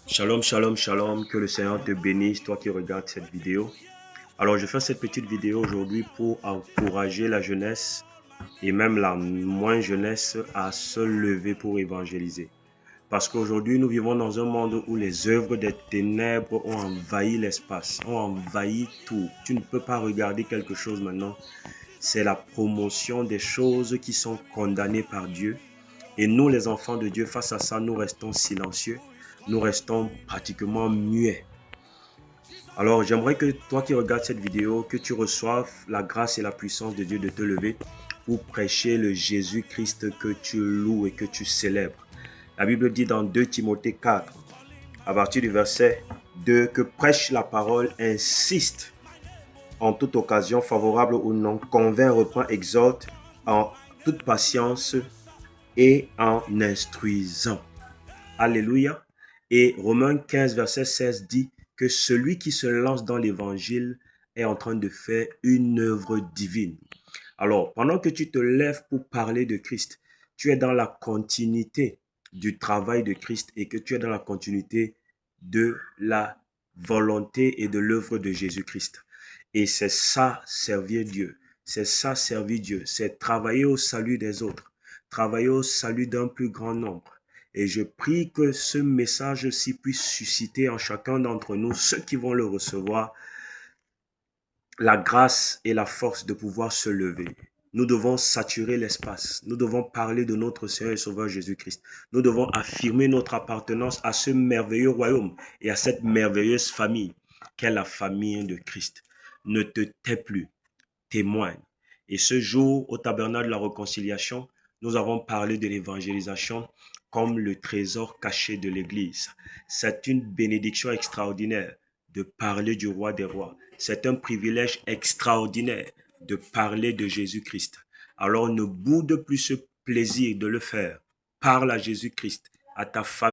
Shalom, shalom, shalom, que le Seigneur te bénisse, toi qui regardes cette vidéo. Alors, je fais cette petite vidéo aujourd'hui pour encourager la jeunesse et même la moins jeunesse à se lever pour évangéliser. Parce qu'aujourd'hui, nous vivons dans un monde où les œuvres des ténèbres ont envahi l'espace, ont envahi tout. Tu ne peux pas regarder quelque chose maintenant. C'est la promotion des choses qui sont condamnées par Dieu. Et nous, les enfants de Dieu, face à ça, nous restons silencieux. Nous restons pratiquement muets. Alors, j'aimerais que toi qui regardes cette vidéo, que tu reçoives la grâce et la puissance de Dieu de te lever pour prêcher le Jésus-Christ que tu loues et que tu célèbres. La Bible dit dans 2 Timothée 4, à partir du verset 2, que prêche la parole, insiste en toute occasion, favorable ou non, convainc, reprend, exhorte en toute patience et en instruisant. Alléluia. Et Romains 15, verset 16 dit que celui qui se lance dans l'évangile est en train de faire une œuvre divine. Alors, pendant que tu te lèves pour parler de Christ, tu es dans la continuité du travail de Christ et que tu es dans la continuité de la volonté et de l'œuvre de Jésus-Christ. Et c'est ça, servir Dieu. C'est ça, servir Dieu. C'est travailler au salut des autres. Travailler au salut d'un plus grand nombre. Et je prie que ce message-ci puisse susciter en chacun d'entre nous, ceux qui vont le recevoir, la grâce et la force de pouvoir se lever. Nous devons saturer l'espace. Nous devons parler de notre Seigneur et Sauveur Jésus-Christ. Nous devons affirmer notre appartenance à ce merveilleux royaume et à cette merveilleuse famille qu'est la famille de Christ. Ne te tais plus, témoigne. Et ce jour, au tabernacle de la réconciliation, nous avons parlé de l'évangélisation comme le trésor caché de l'Église. C'est une bénédiction extraordinaire de parler du roi des rois. C'est un privilège extraordinaire de parler de Jésus-Christ. Alors ne boude plus ce plaisir de le faire. Parle à Jésus-Christ, à ta famille.